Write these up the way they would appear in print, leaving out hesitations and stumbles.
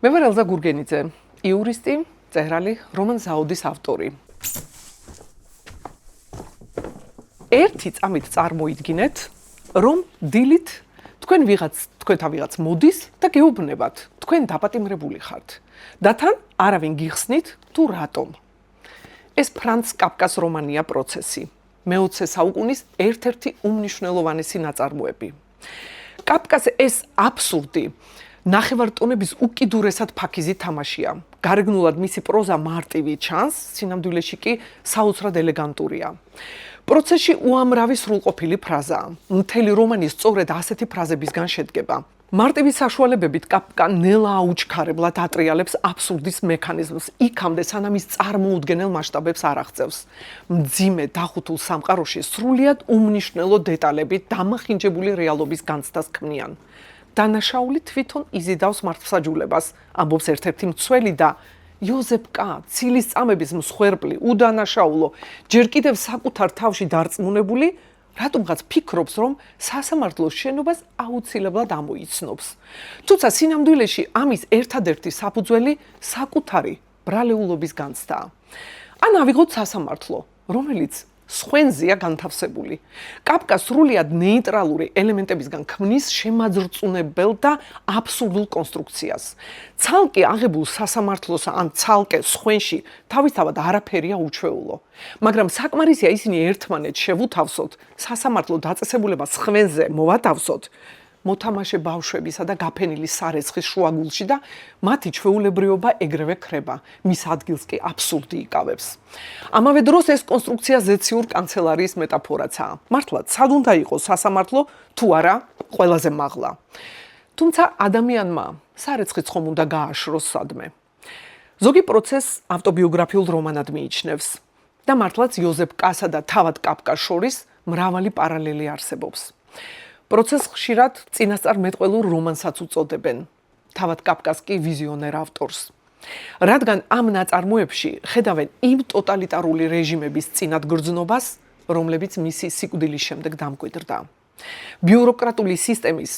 მე ვარ ელზა გურგენიძე, იურისტი, მწერალი, რომან ზაუდის ავტორი. ერთი წამით წარმოიდგინეთ, რომ დილით თქვენთან ვიღაც მოდის და გეუბნებათ, თქვენ დაპატიმრებული ხართ. და თან არავინ გიხსნით თუ რატომ. ეს ფრანც კაფკას რომანია პროცესი. მე-20 საუკუნის ერთ-ერთი უმნიშვნელოვანესი ნაწარმოები. კაფკას ეს აბსურდი ნახევარტონების უკიდურესად ფაქიზი თამაშია. გარეგნულად მისი პროზა მარტივი ჩანს, სინამდვილეში კი საოცრად ელეგანტურია. პროცესში უამრავი სრულყოფილი ფრაზაა. მთელი რომანი სწორედ ასეთი ფრაზებისგან შედგება. მარტივი საშუალებებით კაფკა ნელა აუჩქარებლად ატრიალებს აბსურდის მექანიზმს, იქამდე სანამ ის წარმოუდგენელ მასშტაბებს არ აღწევს. მძიმე დახუთულ სამყაროში სრულიად უმნიშვნელო დეტალებით დამახინჯებული რეალობის განცდას ქმნიან. დანაშაული თვითონ იზიდავს მართლმსაჯულებას, ამბობს ერთ-ერთი მცველი და იოზეფ კა, ცილის წამების მსხვერპლი, უდანაშაულო, ჯერ კიდევ საკუთარ თავში დარწმუნებული, რატომღაც ფიქრობს, რომ სასამართლოს შენობას აუცილებლად ამოიცნობს. თუმცა სინამდვილეში ამის ერთადერთი საფუძველი საკუთარი ბრალეულობის განცდაა. ან ავიღოთ სასამართლო, რომელიც სხვენზეა განთავსებული. კაფკა სრულიად ნეიტრალური ელემენტებისგან ქმნის შემაძრწუნებელ და აბსურდულ კონსტრუქციას. ცალკე აღებულ სასამართლოს ან ცალკე სხვენში თავისთავად არაფერია უჩვეულო. მაგრამ საკმარისია ისინი ერთმანეთს შევუთავსოთ, სასამართლო დაწესებულება სხვენზე მოვათავსოთ, მოთამაშე ბავშვებისა და გაფენილი სარეცხის შუაგულში და მათი ჩვეულებრივობა ეგრევე ქრება, მის ადგილს კი აბსურდი იკავებს. ამავე დროს ეს კონსტრუქცია ზეციურ კანცელარიის მეტაფორაცაა. მართლაც, სად უნდა იყოს სასამართლო, თუ არა ყველაზე მაღლა. თუმცა ადამიანმა სარეცხიც ხომ უნდა გააშროს სადმე. ზოგი პროცესს ავტობიოგრაფიულ რომანად მიიჩნევს და მართლაც იოზეფ კასა და თავად კაფკას შორის მრავალი პარალელი არსებობს. პროცესს ხშირად წინასწარმეტყველურ რომანსაც უწოდებენ. თავად კაფკას კი ვიზიონერ ავტორს. რადგან ამ ნაწარმოებში ხედავენ იმ ტოტალიტარული რეჟიმების წინადგრძნობას, რომლებიც მისი სიკვდილის შემდეგ დამკვიდრდა. ბიუროკრატული სისტემის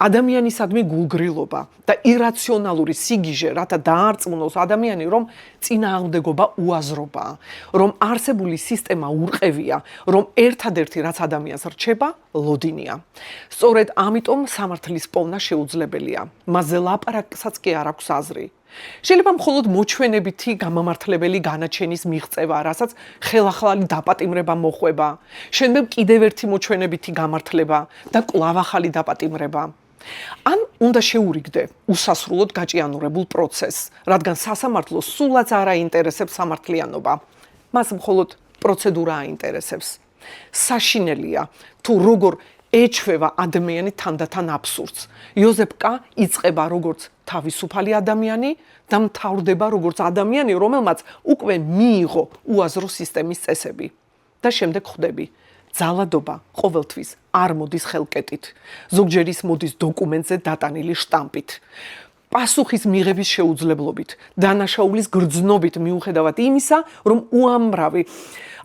ადამიანისადმი გულგრილობა და ირაციონალური სიგიჟე, რათა დაარწმუნოს ადამიანი, რომ წინააღმდეგობა უაზრობაა, რომ არსებული სისტემა ურყევია, რომ ერთადერთი რაც ადამიანს რჩება, ლოდინია. სწორედ ამიტომ სამართლის პოვნა შეუძლებელია. მასზე ლაპარაკსაც კი არ აქვს აზრი. შეიძლება მხოლოდ მოჩვენებითი გამამართლებელი განაჩენის მიღწევა, რასაც ხელახალი დაპატიმრება მოხვება, შემდეგ კიდევ ერთი მოჩვენებითი გამართლება და კვლავ ახალი დაპატიმრება. ან უნდა შეურიგდე უსასრულოდ გაჭიანურებულ პროცესს, რადგან სასამართლოს სულაც არ აინტერესებს სამართლიანობა. მას მხოლოდ პროცედურა აინტერესებს. საშინელია თუ როგორ ეჩვევა ადამიანი თანდათან აბსურდს. იოზეფ კა იწყება როგორც თავისუფალი ადამიანი და მთავრდება როგორც ადამიანი, რომელმაც უკვე მიიღო უაზრო სისტემის წესები. და შემდეგ ხვდები. ძალადობა ყოველთვის არ მოდის ხელკეტით. ზოგჯერ ის მოდის დოკუმენტზე დატანილი შტამპით. პასუხის მიღების შეუძლებლობით, დანაშაულის გრძნობით მიუხედავად იმისა, რომ უამრავი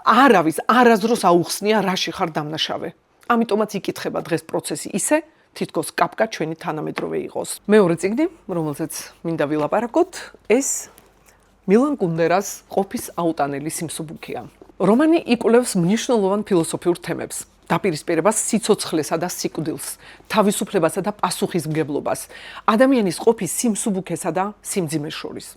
არავის არასდროს აუხსნია, რაში ხარ დამნაშავე. ამიტომაც იკითხება დღეს პროცესი ისე, თითქოს კაფკა ჩვენი თანამედროვე იყოს. მეორე წიგნი, რომელზეც მინდა ვილაპარაკოთ, ეს მილან კუნდერას ყოფის აუტანელი სიმსუბუქეა. რომანი იკვლევს მნიშვნელოვან ფილოსოფიურ თემებს. დაპირისპირებას სიცოცხლესა და სიკვდილს, თავისუფლებასა და პასუხისმგებლობას, ადამიანის ყოფის სიმსუბუქესა და სიმძიმეს შორის.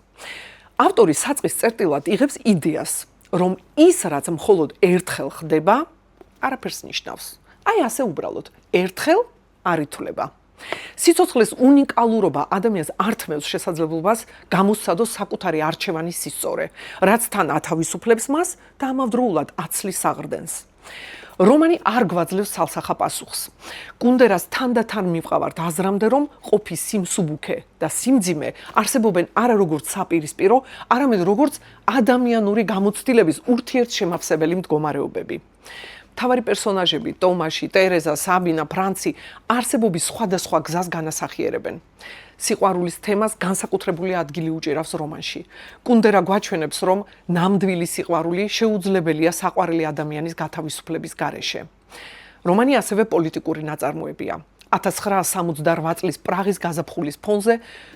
ავტორი საწყის წერტილად იღებს იდეას, რომ ის, რაც მხოლოდ ერთხელ ხდება, არაფერს ნიშნავს. აი ასე უბრალოდ, ერთხელ არ ითვლება. სიცოცხლის უნიკალურობა ადამიანს ართმევს შესაძლებლობას გამოსცადოს საკუთარი არჩევანის სისწორე, რაც თან ათავისუფლებს მას და ამავდროულად აცლის საღრდენს. რომანი არ გვაძლევს ცალსახა პასუხს. კუნდერას თანდათან მივყავართ აზრამდე, რომ ყოფის სიმსუბუქე და სიმძიმე არსებობენ არა როგორც საპირისპირო, არამედ როგორც ადამიანური გამოცდილების ურთიერთშემავსებელი მდგომარეობები. მთავარი პერსონაჟები ტომაში, ტერეზა, საბინა, ფრანცი არსებობის სხვადასხვა გზას განასახიერებენ. სიყვარულის თემას განსაკუთრებული ადგილი უჭირავს რომანში. კუნდერა გვაჩვენებს, რომ ნამდვილი სიყვარული შეუძლებელია საყვარელი ადამიანის გათავისუფლების გარეშე. რომანი ასევე პოლიტიკური ნაწარმოებია. 1978 წლის პრაღის გაზაფხულის ფონზე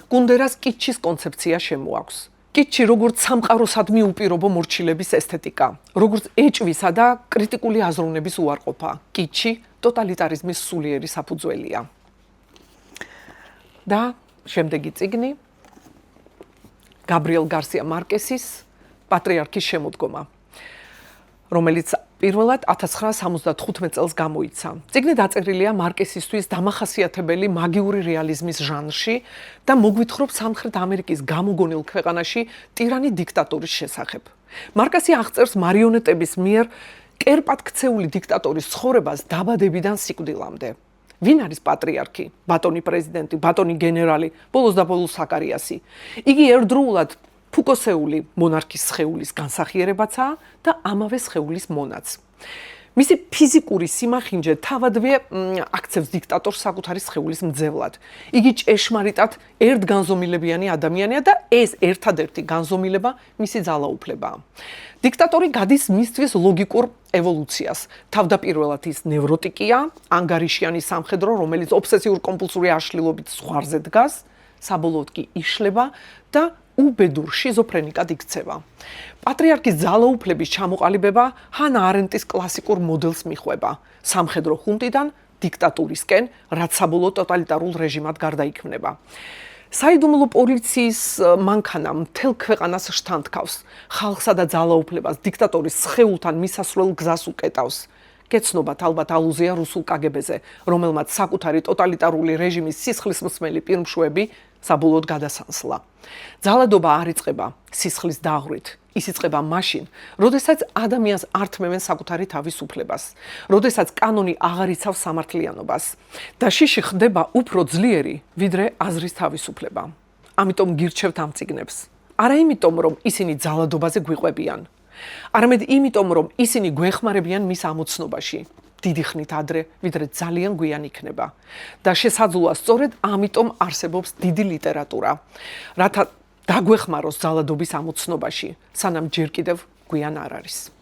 კუნდერას კიტჩის კონცეფცია შემოაქვს. კიტჩი როგორც სამყაროსადმი უპირობო მორჩილების ესთეტიკა, როგორც ეჭვისა და კრიტიკული აზროვნების უარყოფა. კიტჩი ტოტალიტარიზმის სულიერი საფუძველია. და შემდეგი წიგნი გაბრიელ გარსია მარკესის პატრიარქის შემოდგომა, რომელიც პირველად 1975 წელს გამოიცა. წიგნი დაწერილია მარკესისთვის დამახასიათებელი მაგიური რეალიზმის ჟანრში და მოგვითხრობს სამხრეთ ამერიკის გამოგონილ ქვეყანაში ტირანი დიქტატორის შესახებ. მარკესი აღწერს მარიონეტების მიერ კერპად ქცეული დიქტატორის ცხოვრებას დაბადებიდან სიკვდილამდე. ვინ არის პატრიარქი, ბატონი პრეზიდენტი, ბატონი გენერალი, ბოლოს და ბოლოს საკარიასი. იგი ერთდროულად ფუკოსეული მონარქის სხეულის განსახიერებაცაა და ამავე სხეულის მონაც. მისი ფიზიკური სიმახინჯე თავადვე აქცევს დიქტატორს საკუთარი სხეულის მძევლად. იგი ჭეშმარიტად ერთგანზომილებიანი ადამიანია და ეს ერთადერთი განზომილება მისი ძალაუფლებაა. დიქტატორი გადის მისთვის ლოგიკურ ევოლუციას. თავდაპირველად ის ნევროტიკია, ანგარიშიანი სამხედრო, რომელიც ობსესიურ-კომპულსური აშლილობით ზღვარზე დგას, საბოლოოდ კი იშლება და უბედურ შიზოფრენიკად იქცევა. პატრიარქის ძალაუფლების ჩამოყალიბება ჰანა არენტის კლასიკურ მოდელს მიხვება. სამხედრო ხუნტიდან დიქტატურისკენ, რაც საბოლოოდ ტოტალიტარულ რეჟიმად გარდაიქმნება. საიდუმლო პოლიციის მანქანა მთელ ქვეყანას შთანთქავს. ხალხსა და ძალაუფლებას დიქტატორის სხეულთან მისასვლელ გზას უკეტავს. გეცნობათ ალბათ ალუზია რუსულ კგბ-ზე, რომელმაც საკუთარი ტოტალიტარული რეჟიმის სისხლისმსმელი პირმშუები საბოლოოდ გადასანსლა. ძალადობა არ იწყება სისხლის დაღვრით, ის იწყება მაშინ, როდესაც ადამიანს ართმევენ საკუთარი თავისუფლებას, როდესაც კანონი აღარ იცავს სამართლიანობას და შიში ხდება უფრო ძლიერი, ვიდრე აზრის თავისუფლება. ამიტომ გირჩევთ ამ წიგნებს. არა იმიტომ, რომ ისინი ძალადობაზე გვიყვებიან, არამედ იმიტომ, რომ ისინი გვეხმარებიან მის ამოცნობაში. დიდი ხნით ადრე, ვიდრე ძალიან გვიან იქნება. და შესაძლოა სწორედ ამიტომ არსებობს დიდი ლიტერატურა, რათა დაგვეხმაროს ძალადობის ამოცნობაში, სანამ ჯერ კიდევ გვიან არ არის.